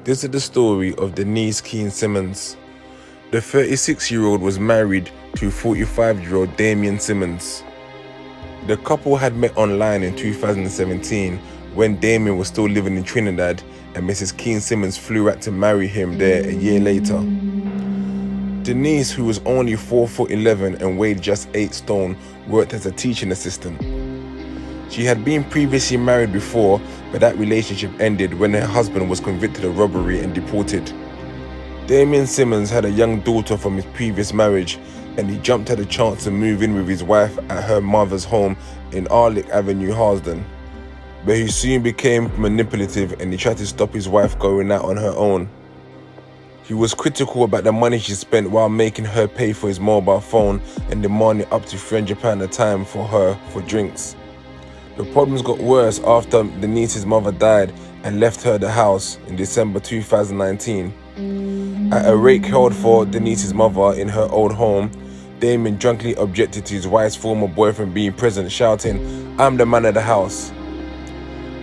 This is the story of Denise Simmons. The 36-year-old was married to 45-year-old Simmons. The couple had met online in 2017 when Damien was still living in Trinidad and Mrs. Simmons flew out to marry him there a year later. Denise, who was only 4'11" and weighed just 8 stone, worked as a teaching assistant. She had been previously married before, but that relationship ended when her husband was convicted of robbery and deported. Damien Simmons had a young daughter from his previous marriage, and he jumped at the chance to move in with his wife at her mother's home in Arlick Avenue, Harsden. But he soon became manipulative and he tried to stop his wife going out on her own. He was critical about the money she spent while making her pay for his mobile phone and demanding up to £300 a time for her for drinks. The problems got worse after Denise's mother died and left her the house in December 2019. At a rake held for Denise's mother in her old home, Damien drunkenly objected to his wife's former boyfriend being present, shouting, "I'm the man of the house."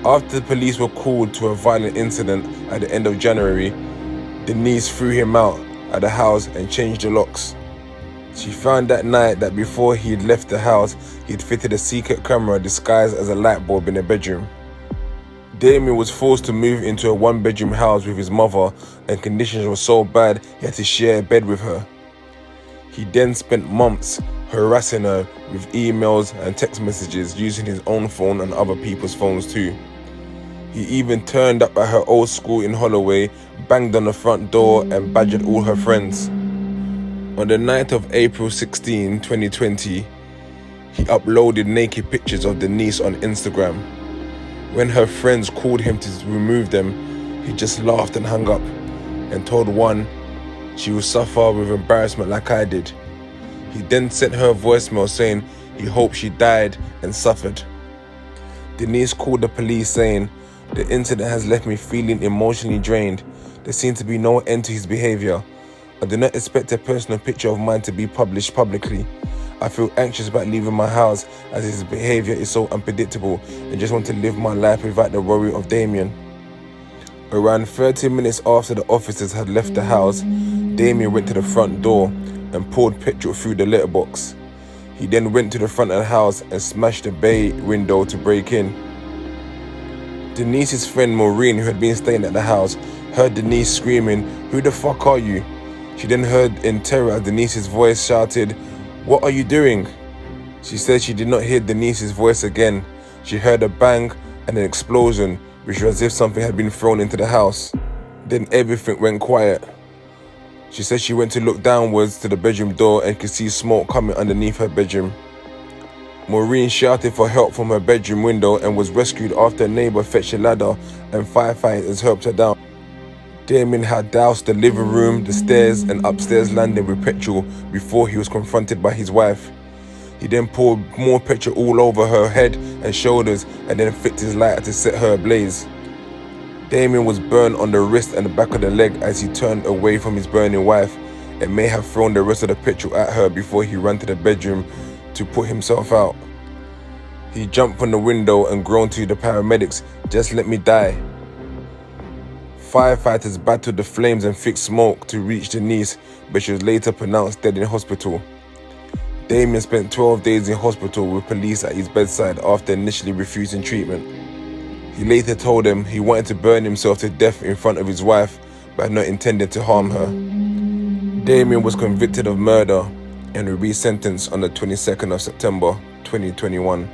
After the police were called to a violent incident at the end of January, Denise threw him out of the house and changed the locks. She found that night that before he'd left the house, he'd fitted a secret camera disguised as a light bulb in the bedroom. Damien was forced to move into a one-bedroom house with his mother, and conditions were so bad he had to share a bed with her. He then spent months harassing her with emails and text messages using his own phone and other people's phones too. He even turned up at her old school in Holloway, banged on the front door and badgered all her friends. On the night of April 16, 2020, he uploaded naked pictures of Denise on Instagram. When her friends called him to remove them, he just laughed and hung up and told one she would suffer with embarrassment like I did. He then sent her a voicemail saying he hoped she died and suffered. Denise called the police saying, "The incident has left me feeling emotionally drained. There seems to be no end to his behavior. I do not expect a personal picture of mine to be published publicly. I feel anxious about leaving my house as his behavior is so unpredictable and just want to live my life without the worry of Damien." Around 30 minutes after the officers had left the house, Damien went to the front door and poured petrol through the letterbox. He then went to the front of the house and smashed the bay window to break in. Denise's friend Maureen, who had been staying at the house, heard Denise screaming, "Who the fuck are you?" She then heard in terror as Denise's voice shouted, "What are you doing?" She said she did not hear Denise's voice again. She heard a bang and an explosion, which was as if something had been thrown into the house. Then everything went quiet. She said she went to look downwards to the bedroom door and could see smoke coming underneath her bedroom. Maureen shouted for help from her bedroom window and was rescued after a neighbor fetched a ladder and firefighters helped her down. Damien had doused the living room, the stairs and upstairs landing with petrol before he was confronted by his wife. He then poured more petrol all over her head and shoulders and then flicked his lighter to set her ablaze. Damien was burned on the wrist and the back of the leg as he turned away from his burning wife and may have thrown the rest of the petrol at her before he ran to the bedroom to put himself out. He jumped from the window and groaned to the paramedics, "Just let me die." Firefighters battled the flames and thick smoke to reach Denise, but she was later pronounced dead in hospital. Damien spent 12 days in hospital with police at his bedside after initially refusing treatment. He later told them he wanted to burn himself to death in front of his wife, but had not intended to harm her. Damien was convicted of murder and was resentenced on the 22nd of September 2021.